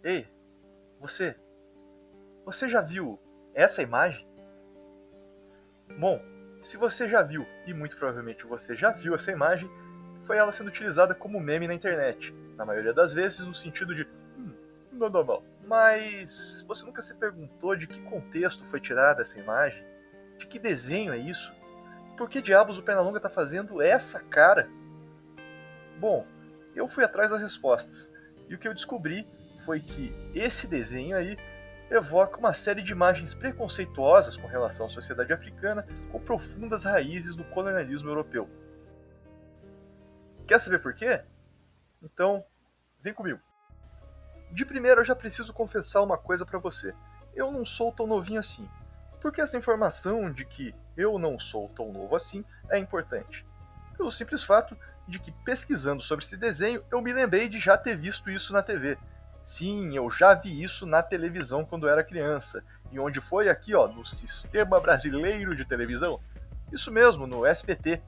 Ei, você, você já viu essa imagem? Bom, se você já viu, e muito provavelmente você já viu essa imagem, foi ela sendo utilizada como meme na internet, na maioria das vezes no sentido de não. Mas você nunca se perguntou de que contexto foi tirada essa imagem? De que desenho é isso? Por que diabos o Pernalonga está fazendo essa cara? Bom, eu fui atrás das respostas, e o que eu descobri foi que esse desenho aí evoca uma série de imagens preconceituosas com relação à sociedade africana com profundas raízes no colonialismo europeu. Quer saber por quê? Então, vem comigo. De primeiro, eu já preciso confessar uma coisa pra você. Eu não sou tão novinho assim. Porque essa informação de que eu não sou tão novo assim é importante. Pelo simples fato de que, pesquisando sobre esse desenho, eu me lembrei de já ter visto isso na TV. Sim, eu já vi isso na televisão quando era criança. E onde foi? Aqui, ó, no Sistema Brasileiro de Televisão. Isso mesmo, no SBT,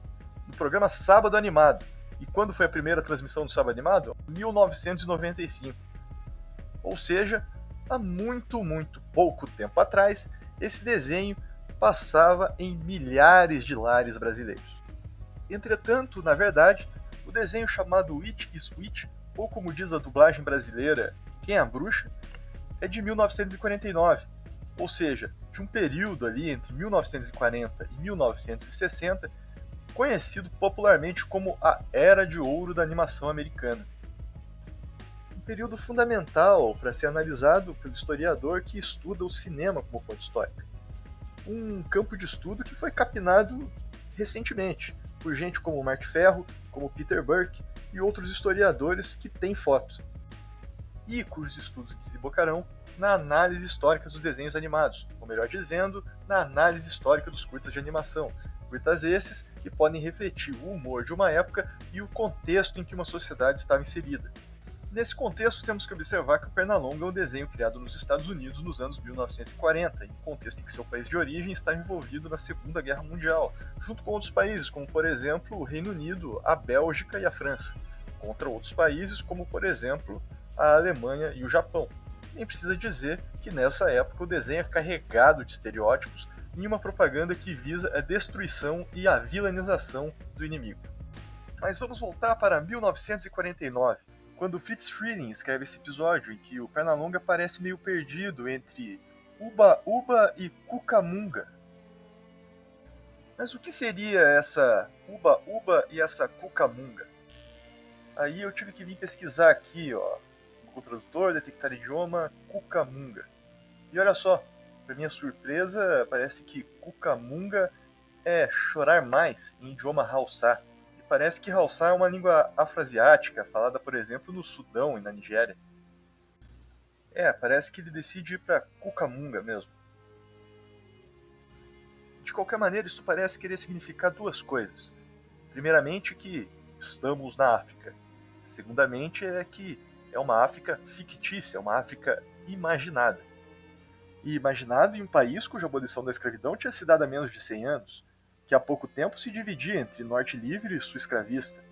no programa Sábado Animado. E quando foi a primeira transmissão do Sábado Animado? 1995. Ou seja, há muito pouco tempo atrás, esse desenho passava em milhares de lares brasileiros. Entretanto, na verdade, o desenho chamado Witch is Witch, ou como diz a dublagem brasileira, Quem é a Bruxa, é de 1949, ou seja, de um período ali entre 1940 e 1960, conhecido popularmente como a Era de Ouro da animação americana. Um período fundamental para ser analisado pelo historiador que estuda o cinema como fonte histórica. Um campo de estudo que foi capinado recentemente por gente como Mark Ferro, como Peter Burke e outros historiadores que têm foto, e cujos estudos desembocarão na análise histórica dos desenhos animados, ou melhor dizendo, na análise histórica dos curtas de animação, curtas esses que podem refletir o humor de uma época e o contexto em que uma sociedade estava inserida. Nesse contexto, temos que observar que o Pernalonga é um desenho criado nos Estados Unidos nos anos 1940, em um contexto em que seu país de origem está envolvido na Segunda Guerra Mundial, junto com outros países, como por exemplo o Reino Unido, a Bélgica e a França, contra outros países, como por exemplo a Alemanha e o Japão. Nem precisa dizer que nessa época o desenho é carregado de estereótipos em uma propaganda que visa a destruição e a vilanização do inimigo. Mas vamos voltar para 1949, quando Fritz Freleng escreve esse episódio em que o Pernalonga parece meio perdido entre Uba Uba e Cucamunga. Mas o que seria essa Uba Uba e essa Cucamunga? Aí eu tive que vir pesquisar aqui, ó, Google Tradutor, detectar idioma, Cucamunga. E olha só, para minha surpresa, parece que Cucamunga é chorar mais em idioma Hausa. Parece que Hausa é uma língua afroasiática, falada, por exemplo, no Sudão e na Nigéria. Parece que ele decide ir para Cucamunga mesmo. De qualquer maneira, isso parece querer significar duas coisas. Primeiramente, que estamos na África. Segundamente, é que é uma África fictícia, uma África imaginada. E imaginado em um país cuja abolição da escravidão tinha se dado há menos de 100 anos, que há pouco tempo se dividia entre Norte livre e Sul escravista,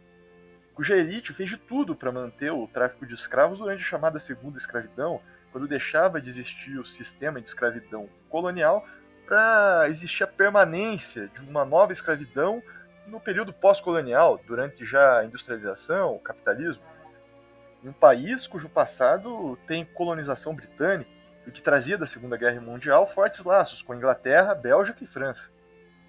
cuja elite fez de tudo para manter o tráfico de escravos durante a chamada Segunda Escravidão, quando deixava de existir o sistema de escravidão colonial para existir a permanência de uma nova escravidão no período pós-colonial, durante já a industrialização, o capitalismo. Em um país cujo passado tem colonização britânica e que trazia da Segunda Guerra Mundial fortes laços com a Inglaterra, Bélgica e França.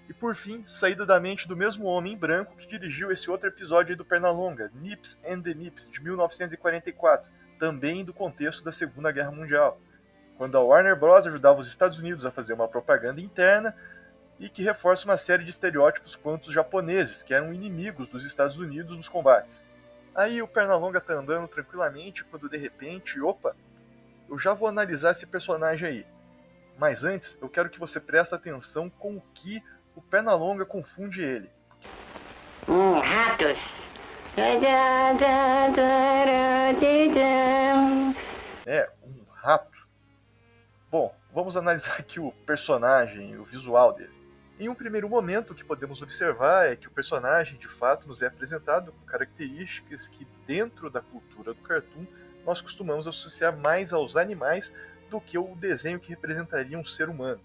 E por fim, saída da mente do mesmo homem branco que dirigiu esse outro episódio aí do Pernalonga, Nips and the Nips, de 1944, também do contexto da Segunda Guerra Mundial, quando a Warner Bros. Ajudava os Estados Unidos a fazer uma propaganda interna e que reforça uma série de estereótipos quanto os japoneses, que eram inimigos dos Estados Unidos nos combates. Aí o Pernalonga tá andando tranquilamente quando de repente, opa, eu já vou analisar esse personagem aí. Mas antes, eu quero que você preste atenção com o que o Pernalonga confunde ele. Ratos. Um rato. Bom, vamos analisar aqui o personagem, o visual dele. Em um primeiro momento, o que podemos observar é que o personagem, de fato, nos é apresentado com características que, dentro da cultura do cartoon, nós costumamos associar mais aos animais do que o desenho que representaria um ser humano.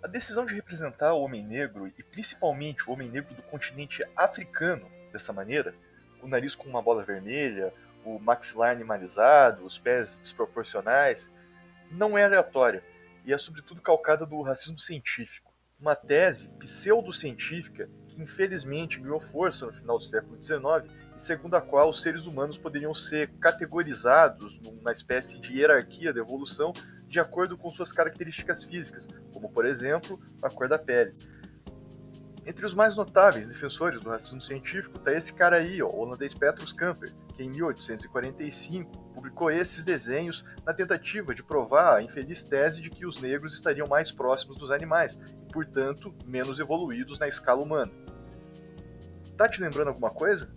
A decisão de representar o homem negro, e principalmente o homem negro do continente africano, dessa maneira, o nariz com uma bola vermelha, o maxilar animalizado, os pés desproporcionais, não é aleatória, e é sobretudo calcada do racismo científico. Uma tese pseudocientífica que infelizmente ganhou força no final do século XIX, e segundo a qual os seres humanos poderiam ser categorizados numa espécie de hierarquia da evolução de acordo com suas características físicas, como por exemplo a cor da pele. Entre os mais notáveis defensores do racismo científico está esse cara aí, o holandês Petrus Camper, que em 1845 publicou esses desenhos na tentativa de provar a infeliz tese de que os negros estariam mais próximos dos animais e, portanto, menos evoluídos na escala humana. Tá te lembrando alguma coisa?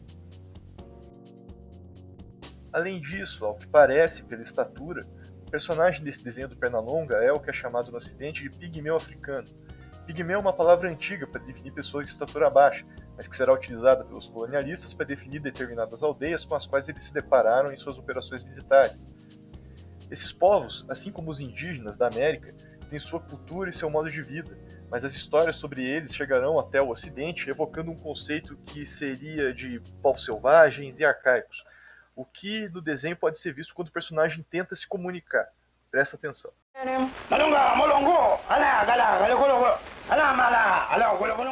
Além disso, ao que parece pela estatura, o personagem desse desenho do Pernalonga é o que é chamado no ocidente de pigmeu africano. Pigmeu é uma palavra antiga para definir pessoas de estatura baixa, mas que será utilizada pelos colonialistas para definir determinadas aldeias com as quais eles se depararam em suas operações militares. Esses povos, assim como os indígenas da América, têm sua cultura e seu modo de vida, mas as histórias sobre eles chegarão até o ocidente evocando um conceito que seria de povos selvagens e arcaicos, o que no desenho pode ser visto quando o personagem tenta se comunicar. Presta atenção.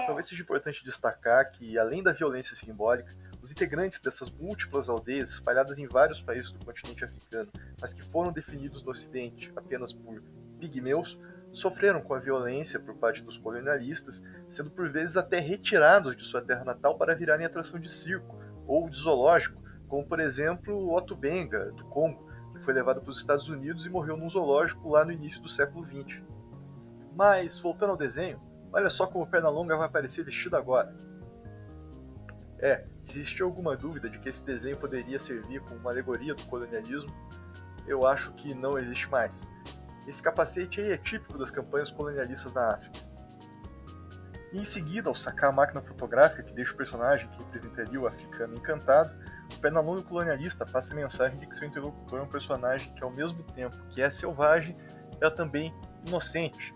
Talvez seja importante destacar que, além da violência simbólica, os integrantes dessas múltiplas aldeias espalhadas em vários países do continente africano, mas que foram definidos no Ocidente apenas por pigmeus, sofreram com a violência por parte dos colonialistas, sendo por vezes até retirados de sua terra natal para virarem atração de circo ou de zoológico, como por exemplo o Otto Benga, do Congo, que foi levado para os Estados Unidos e morreu num zoológico lá no início do século XX. Mas, voltando ao desenho, olha só como o Pernalonga vai aparecer vestido agora. Se existia alguma dúvida de que esse desenho poderia servir como uma alegoria do colonialismo, eu acho que não existe mais. Esse capacete aí é típico das campanhas colonialistas na África. E em seguida, ao sacar a máquina fotográfica que deixa o personagem que representaria o africano encantado, o Pernalonga colonialista passa a mensagem de que seu interlocutor é um personagem que, ao mesmo tempo que é selvagem, é também inocente.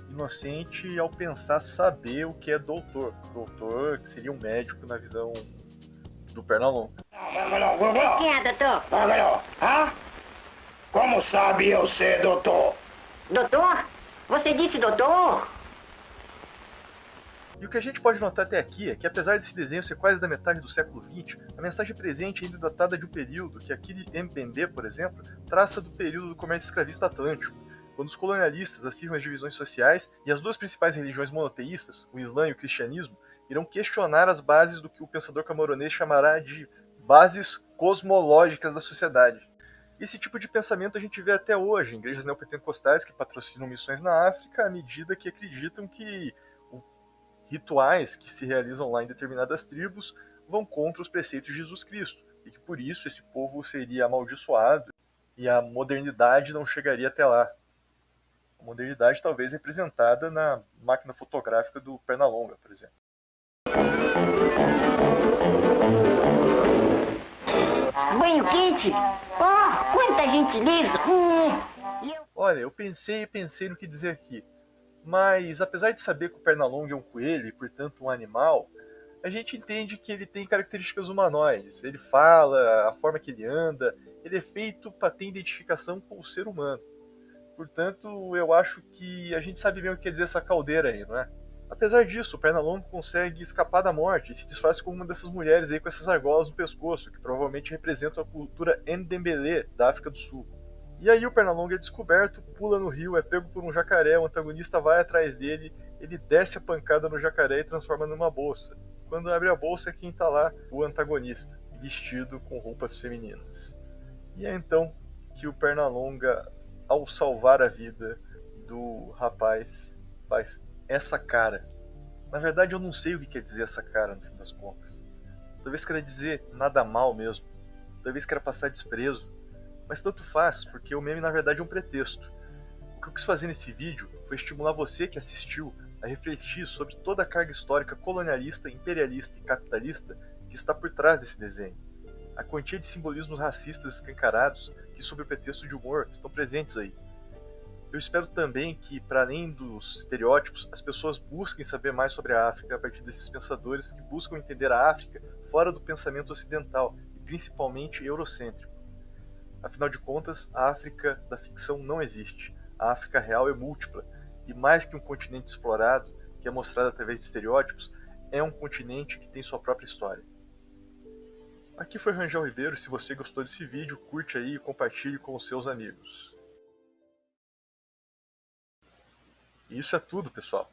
Inocente ao pensar saber o que é doutor. Doutor que seria um médico na visão do Pernalonga. Quem é, doutor? Como sabe eu ser doutor? Doutor? Você disse doutor? E o que a gente pode notar até aqui é que, apesar desse desenho ser quase da metade do século XX, a mensagem presente ainda é datada de um período que Achille Mbembe, por exemplo, traça do período do comércio escravista atlântico, quando os colonialistas acirram as divisões sociais e as duas principais religiões monoteístas, o Islã e o cristianismo, irão questionar as bases do que o pensador camaronês chamará de bases cosmológicas da sociedade. Esse tipo de pensamento a gente vê até hoje em igrejas neopentecostais que patrocinam missões na África à medida que acreditam que rituais que se realizam lá em determinadas tribos vão contra os preceitos de Jesus Cristo, e que por isso esse povo seria amaldiçoado e a modernidade não chegaria até lá. A modernidade talvez representada na máquina fotográfica do Pernalonga, por exemplo. Banho quente? Oh, quanta gentileza! Olha, eu pensei no que dizer aqui. Mas, apesar de saber que o Pernalonga é um coelho e, portanto, um animal, a gente entende que ele tem características humanoides. Ele fala, a forma que ele anda, ele é feito para ter identificação com o ser humano. Portanto, eu acho que a gente sabe bem o que quer dizer essa caldeira aí, não é? Apesar disso, o Pernalonga consegue escapar da morte e se disfarça como uma dessas mulheres aí com essas argolas no pescoço, que provavelmente representam a cultura Ndembele da África do Sul. E aí o Pernalonga é descoberto, pula no rio, é pego por um jacaré, o antagonista vai atrás dele, ele desce a pancada no jacaré e transforma numa bolsa. Quando abre a bolsa é quem tá lá, o antagonista, vestido com roupas femininas. E é então que o Pernalonga, ao salvar a vida do rapaz, faz essa cara. Na verdade eu não sei o que quer dizer essa cara no fim das contas. Talvez queira dizer nada mal mesmo, talvez queira passar desprezo. Mas tanto faz, porque o meme na verdade é um pretexto. O que eu quis fazer nesse vídeo foi estimular você que assistiu a refletir sobre toda a carga histórica colonialista, imperialista e capitalista que está por trás desse desenho. A quantia de simbolismos racistas escancarados que, sob o pretexto de humor, estão presentes aí. Eu espero também que, para além dos estereótipos, as pessoas busquem saber mais sobre a África a partir desses pensadores que buscam entender a África fora do pensamento ocidental e principalmente eurocêntrico. Afinal de contas, a África da ficção não existe. A África real é múltipla, e mais que um continente explorado, que é mostrado através de estereótipos, é um continente que tem sua própria história. Aqui foi Rangel Ribeiro, se você gostou desse vídeo, curte aí e compartilhe com os seus amigos. E isso é tudo, pessoal.